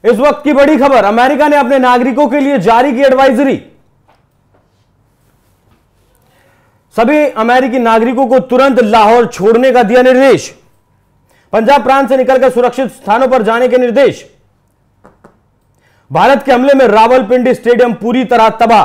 इस वक्त की बड़ी खबर, अमेरिका ने अपने नागरिकों के लिए जारी की एडवाइजरी। सभी अमेरिकी नागरिकों को तुरंत लाहौर छोड़ने का दिया निर्देश। पंजाब प्रांत से निकलकर सुरक्षित स्थानों पर जाने के निर्देश। भारत के हमले में रावलपिंडी स्टेडियम पूरी तरह तबाह।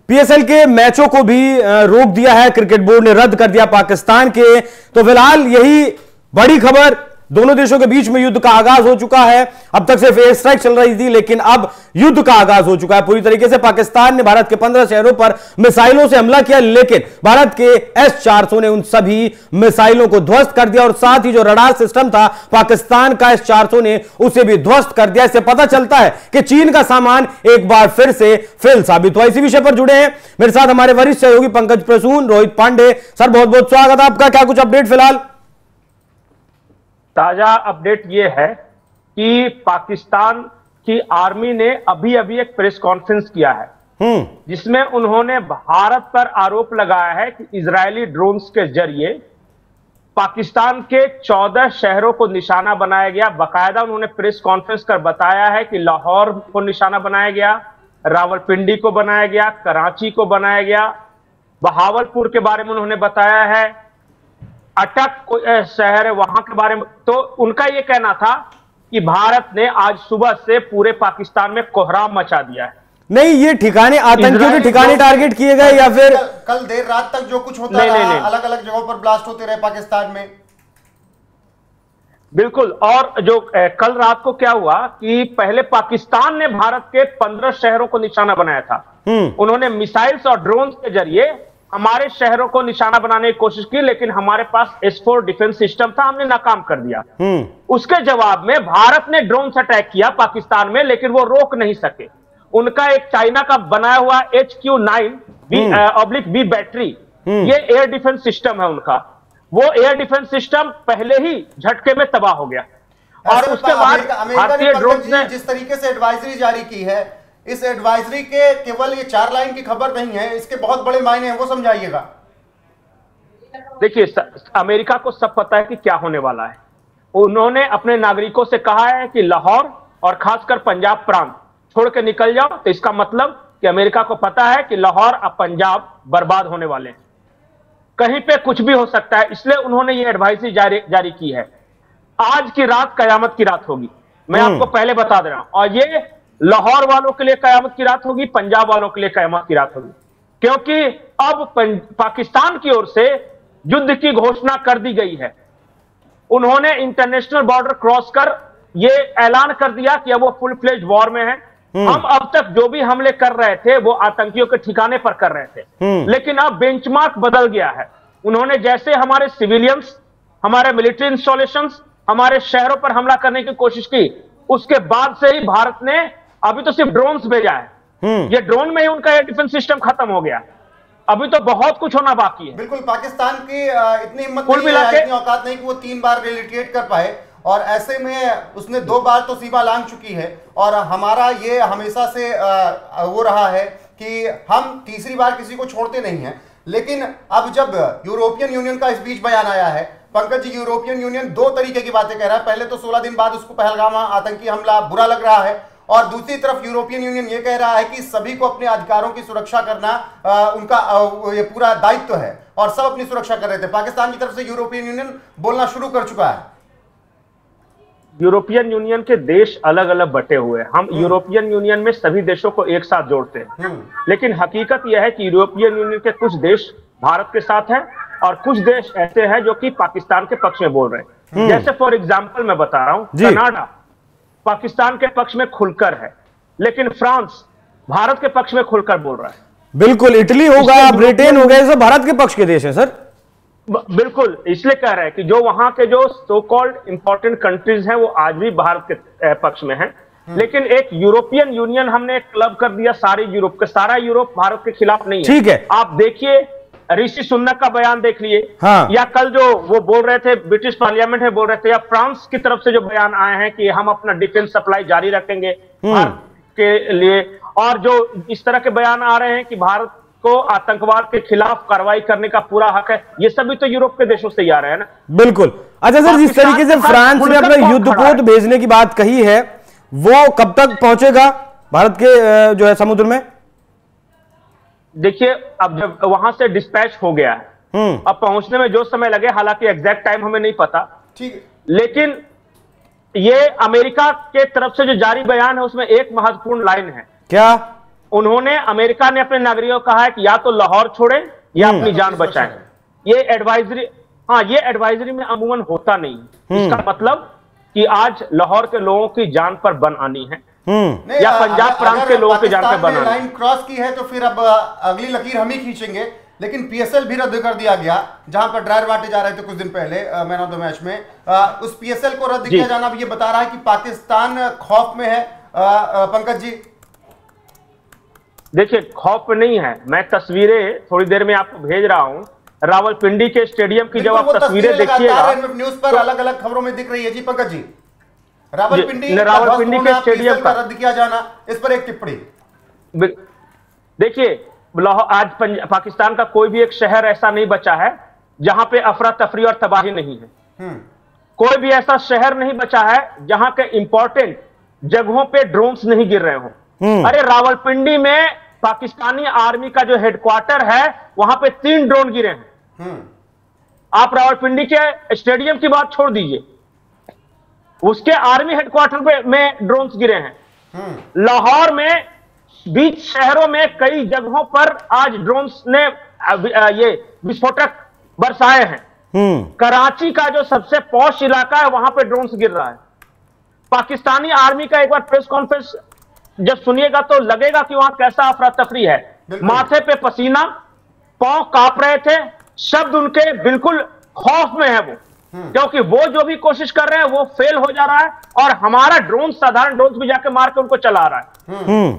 पीएसएल के मैचों को भी रोक दिया है, क्रिकेट बोर्ड ने रद्द कर दिया पाकिस्तान के। तो फिलहाल यही बड़ी खबर, दोनों देशों के बीच में युद्ध का आगाज हो चुका है। अब तक सिर्फ एयर स्ट्राइक चल रही थी, लेकिन अब युद्ध का आगाज हो चुका है पूरी तरीके से। पाकिस्तान ने भारत के 15 शहरों पर मिसाइलों से हमला किया, लेकिन भारत के S-400 ने उन सभी मिसाइलों को ध्वस्त कर दिया और साथ ही जो रडार सिस्टम था पाकिस्तान का S-400 ने उसे भी ध्वस्त कर दिया। इससे पता चलता है कि चीन का सामान एक बार फिर से फेल साबित हुआ। इसी विषय पर जुड़े हैं मेरे साथ हमारे वरिष्ठ सहयोगी पंकज प्रसून, रोहित पांडे। सर बहुत बहुत स्वागत आपका। क्या कुछ अपडेट फिलहाल? ताजा अपडेट यह है कि पाकिस्तान की आर्मी ने अभी अभी एक प्रेस कॉन्फ्रेंस किया है जिसमें उन्होंने भारत पर आरोप लगाया है कि इजरायली ड्रोन्स के जरिए पाकिस्तान के 14 शहरों को निशाना बनाया गया। बाकायदा उन्होंने प्रेस कॉन्फ्रेंस कर बताया है कि लाहौर को निशाना बनाया गया, रावलपिंडी को बनाया गया, कराची को बनाया गया, बहावलपुर के बारे में उन्होंने बताया है, अटक शहर है वहां के बारे में। तो उनका यह कहना था कि भारत ने आज सुबह से पूरे पाकिस्तान में कोहराम मचा दिया है। नहीं, ये ठिकाने आतंकियों के ठिकाने टारगेट किए गए या फिर कल देर रात तक जो कुछ होता रहा, अलग अलग जगहों पर ब्लास्ट होते रहे पाकिस्तान में। बिल्कुल। और जो कल रात को क्या हुआ कि पहले पाकिस्तान ने भारत के 15 शहरों को निशाना बनाया था। उन्होंने मिसाइल्स और ड्रोन के जरिए हमारे शहरों को निशाना बनाने की कोशिश की, लेकिन हमारे पास S-4 डिफेंस सिस्टम था, हमने नाकाम कर दिया। उसके जवाब में भारत ने ड्रोन से अटैक किया पाकिस्तान में, लेकिन वो रोक नहीं सके। उनका एक चाइना का बनाया हुआ HQ-9/B बैटरी, ये एयर डिफेंस सिस्टम है उनका। वो एयर डिफेंस सिस्टम पहले ही झटके में तबाह हो गया। और उसके बाद भारतीय ड्रोन ने जिस तरीके से एडवाइजरी जारी की है, इस एडवाइजरी के केवल ये 4 लाइन की खबर नहीं है, इसके बहुत बड़े मायने हैं, वो समझाइएगा। देखिए, अमेरिका को सब पता है कि क्या होने वाला है। उन्होंने अपने नागरिकों से कहा है कि लाहौर और खासकर पंजाब प्रांत छोड़ के निकल जाओ। तो इसका मतलब कि अमेरिका को पता है कि लाहौर और पंजाब बर्बाद होने वाले हैं, कहीं पे कुछ भी हो सकता है। इसलिए उन्होंने ये एडवाइजरी जारी की है। आज की रात कयामत की रात होगी, मैं आपको पहले बता दे रहा हूं। और ये लाहौर वालों के लिए कयामत की रात होगी, पंजाब वालों के लिए कयामत की रात होगी, क्योंकि अब पाकिस्तान की ओर से युद्ध की घोषणा कर दी गई है। उन्होंने इंटरनेशनल बॉर्डर क्रॉस कर यह ऐलान कर दिया कि अब वो फुल फ्लेज वॉर में है। हम अब तक जो भी हमले कर रहे थे वो आतंकियों के ठिकाने पर कर रहे थे, लेकिन अब बेंचमार्क बदल गया है। उन्होंने जैसे हमारे सिविलियंस, हमारे मिलिट्री इंस्टॉलेशंस, हमारे शहरों पर हमला करने की कोशिश की, उसके बाद से ही भारत ने अभी तो सिर्फ ड्रोन्स भेजा है। ये ड्रोन में ही उनका एयर डिफेंस सिस्टम खत्म हो गया। अभी तो बहुत कुछ होना बाकी है। बिल्कुल, पाकिस्तान की इतनी हिम्मत नहीं है, इतनी औकात नहीं कि वो 3 बार रिलिटिएट कर पाए, और ऐसे में उसने 2 बार तो सीमा लांघ चुकी है। और हमारा ये हमेशा से वो रहा है कि हम तीसरी बार किसी को छोड़ते नहीं हैं। लेकिन अब जब यूरोपियन यूनियन का इस बीच बयान आया है, पंकज जी, यूरोपियन यूनियन 2 तरीके की बातें कह रहा है। पहले तो 16 दिन बाद उसको पहलगाम आतंकी हमला बुरा लग रहा है, और दूसरी तरफ यूरोपियन यूनियन ये कह रहा है कि सभी को अपने अधिकारों की सुरक्षा करना उनका ये पूरा दायित्व है, और सब अपनी सुरक्षा कर रहे थे। पाकिस्तान की तरफ से यूरोपियन यूनियन बोलना शुरू कर चुका है। यूरोपियन यूनियन के देश अलग अलग बटे हुए हैं। हम यूरोपियन यूनियन में सभी देशों को एक साथ जोड़ते हैं, लेकिन हकीकत यह है कि यूरोपियन यूनियन के कुछ देश भारत के साथ हैं और कुछ देश ऐसे हैं जो कि पाकिस्तान के पक्ष में बोल रहे हैं। जैसे फॉर एग्जांपल मैं बता रहा हूं, कनाडा पाकिस्तान के पक्ष में खुलकर है, लेकिन फ्रांस भारत के पक्ष में खुलकर बोल रहा है। बिल्कुल, इटली होगा, ब्रिटेन हो गया, ये सब भारत के पक्ष के देश हैं सर। बिल्कुल, इसलिए कह रहे हैं कि जो वहां के जो सो कॉल्ड इंपॉर्टेंट कंट्रीज हैं वो आज भी भारत के पक्ष में हैं। लेकिन एक यूरोपियन यूनियन हमने एक क्लब कर दिया सारी यूरोप के, सारा यूरोप भारत के खिलाफ नहीं है। ठीक है, आप देखिए ऋषि सुनक का बयान देख लिए, या कल जो वो बोल रहे थे ब्रिटिश पार्लियामेंट में बोल रहे थे, या फ्रांस की तरफ से जो बयान आए हैं कि हम अपना डिफेंस सप्लाई जारी रखेंगे भारत के लिए, और जो इस तरह के बयान आ रहे हैं कि भारत को आतंकवाद के खिलाफ कार्रवाई करने का पूरा हक है, ये सभी तो यूरोप के देशों से ही आ रहे हैं ना। बिल्कुल। अच्छा सर, जिस तरीके से फ्रांस ने अपना युद्धपोत भेजने की बात कही है, वो कब तक पहुंचेगा भारत के जो है समुद्र में? देखिए, अब जब वहां से डिस्पैच हो गया है, अब पहुंचने में जो समय लगे, हालांकि एग्जैक्ट टाइम हमें नहीं पता, ठीक, लेकिन ये अमेरिका के तरफ से जो जारी बयान है उसमें एक महत्वपूर्ण लाइन है। क्या? उन्होंने, अमेरिका ने अपने नागरिकों को कहा है कि या तो लाहौर छोड़े या अपनी जान बचाएं। ये एडवाइजरी, हाँ, ये एडवाइजरी में अमूमन होता नहीं। इसका मतलब कि आज लाहौर के लोगों की जान पर बन आनी है या पंजाब प्रांत के लोगों की जान पर बन आनी है। लाइन क्रॉस की है तो फिर अब अगली लकीर हम ही खींचेंगे। लेकिन पीएसएल भी रद्द कर दिया गया, जहां पर ड्रायर बांटे जा रहे थे कुछ दिन पहले मैन ऑफ द मैच में। उस पीएसएल को रद्द किया जाना भी ये बता रहा है कि पाकिस्तान खौफ में है। पंकज जी, देखिए, खौफ नहीं है। मैं तस्वीरें थोड़ी देर में आपको भेज रहा हूं रावलपिंडी के स्टेडियम की। जब आप तस्वीरें देखिएगा, न्यूज पर अलग अलग खबरों में दिख रही है। जी पंकज जी, रावलपिंडी के स्टेडियम का रद्द किया जाना, इस पर एक टिप्पणी। देखिए, आज पाकिस्तान का कोई भी एक शहर ऐसा नहीं बचा है जहां पे अफरा तफरी और तबाही नहीं है। कोई भी ऐसा शहर नहीं बचा है जहां के इंपॉर्टेंट जगहों पे ड्रोन्स नहीं गिर रहे हों। अरे, रावलपिंडी में पाकिस्तानी आर्मी का जो हेडक्वार्टर है वहां पे 3 ड्रोन गिरे हैं। आप रावलपिंडी के स्टेडियम की बात छोड़ दीजिए, उसके आर्मी हेडक्वार्टर में ड्रोन्स गिरे हैं। लाहौर में बीच शहरों में कई जगहों पर आज ड्रोन्स ने ये विस्फोटक बरसाए हैं। कराची का जो सबसे पॉश इलाका है वहां पे ड्रोन्स गिर रहा है। पाकिस्तानी आर्मी का एक बार प्रेस कॉन्फ्रेंस जब सुनिएगा तो लगेगा कि वहां कैसा अफरा तफरी है। माथे पे पसीना, पांव कांप रहे थे, शब्द उनके बिल्कुल खौफ में है वो, क्योंकि वो जो भी कोशिश कर रहे हैं वो फेल हो जा रहा है और हमारा ड्रोन, साधारण ड्रोन भी जाके मार के उनको चला रहा है।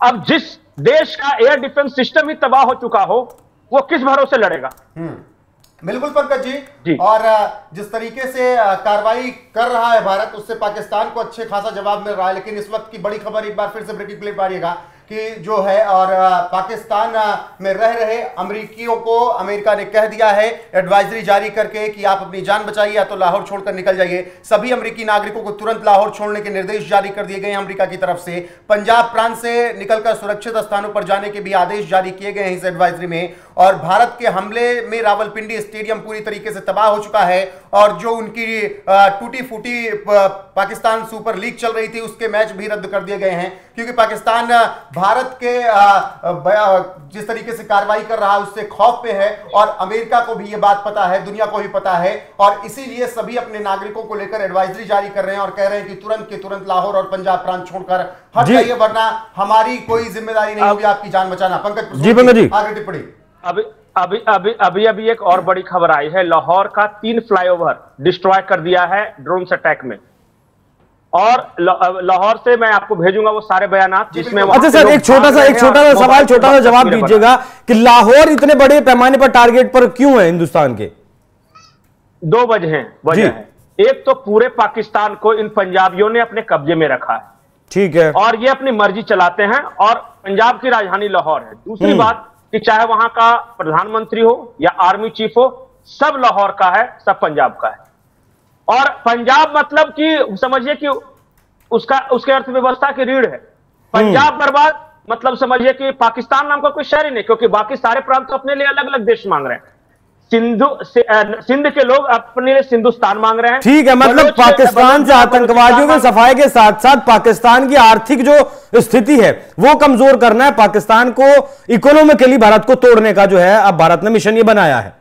अब जिस देश का एयर डिफेंस सिस्टम ही तबाह हो चुका हो, वो किस भरोसे लड़ेगा? बिल्कुल पंकज जी। और जिस तरीके से कार्रवाई कर रहा है भारत, उससे पाकिस्तान को अच्छे खासा जवाब मिल रहा है। लेकिन इस वक्त की बड़ी खबर, एक बार फिर से ब्रेकिंग प्लेट पाइएगा कि जो है, और पाकिस्तान में रह रहे अमेरिकियों को अमेरिका ने कह दिया है एडवाइजरी जारी करके कि आप अपनी जान बचाइए या तो लाहौर छोड़कर निकल जाइए। सभी अमेरिकी नागरिकों को तुरंत लाहौर छोड़ने के निर्देश जारी कर दिए गए हैं अमेरिका की तरफ से। पंजाब प्रांत से निकलकर सुरक्षित स्थानों पर जाने के भी आदेश जारी किए गए हैं इस एडवाइजरी में। और भारत के हमले में रावलपिंडी स्टेडियम पूरी तरीके से तबाह हो चुका है और जो उनकी टूटी फूटी पाकिस्तान सुपर लीग चल रही थी उसके मैच भी रद्द कर दिए गए हैं, क्योंकि पाकिस्तान भारत के जिस तरीके से कार्रवाई कर रहा है उससे खौफ पे है। और अमेरिका को भी ये बात पता है, दुनिया को भी पता है, और इसीलिए सभी अपने नागरिकों को लेकर एडवाइजरी जारी कर रहे हैं और कह रहे हैं कि तुरंत के तुरंत लाहौर और पंजाब प्रांत छोड़कर हट जाइए, वरना हमारी कोई जिम्मेदारी नहीं होगी आपकी जान बचाना। पंकज जी, आगे टिप्पणी। अभी एक और बड़ी खबर आई है। लाहौर का 3 फ्लाईओवर डिस्ट्रॉय कर दिया है ड्रोन अटैक में। और लाहौर से मैं आपको भेजूंगा वो सारे बयानात जिसमें। अच्छा सर, एक छोटा सा सवाल, छोटा सा जवाब दीजिएगा कि लाहौर इतने बड़े पैमाने पर टारगेट पर क्यों है हिंदुस्तान के? 2 वजह है। एक तो पूरे पाकिस्तान को इन पंजाबियों ने अपने कब्जे में रखा है, ठीक है, और ये अपनी मर्जी चलाते हैं, और पंजाब की राजधानी लाहौर है। दूसरी बात कि चाहे वहां का प्रधानमंत्री हो या आर्मी चीफ हो, सब लाहौर का है, सब पंजाब का है। और पंजाब मतलब कि समझिए कि उसके अर्थव्यवस्था की रीढ़ है। पंजाब बर्बाद मतलब समझिए कि पाकिस्तान नाम का कोई शहर ही नहीं, क्योंकि बाकी सारे प्रांत तो अपने लिए अलग अलग देश मांग रहे हैं। सिंध के लोग अपने लिए सिंधुस्तान मांग रहे हैं। ठीक है, मतलब पाकिस्तान से आतंकवादियों के सफाई के साथ साथ पाकिस्तान की आर्थिक जो स्थिति है वो कमजोर करना है, पाकिस्तान को इकोनॉमिकली भारत को तोड़ने का जो है अब भारत ने मिशन ये बनाया है।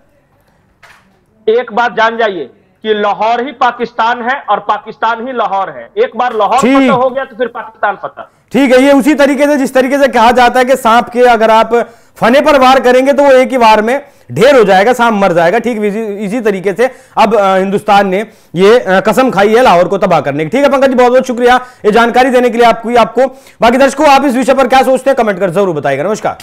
एक बात जान जाइए कि लाहौर ही पाकिस्तान है और पाकिस्तान ही लाहौर है। एक बार लाहौर फतह हो गया तो फिर पाकिस्तान फतह। ठीक है, ये उसी तरीके से जिस तरीके से कहा जाता है कि सांप के अगर आप फने पर वार करेंगे तो वो एक ही वार में ढेर हो जाएगा, सांप मर जाएगा। ठीक इसी तरीके से अब हिंदुस्तान ने ये कसम खाई है लाहौर को तबाह करने की। ठीक है पंकज जी, बहुत बहुत शुक्रिया ये जानकारी देने के लिए आपको। बाकी दर्शकों, आप इस विषय पर क्या सोचते हैं कमेंट कर जरूर बताइएगा। नमस्कार।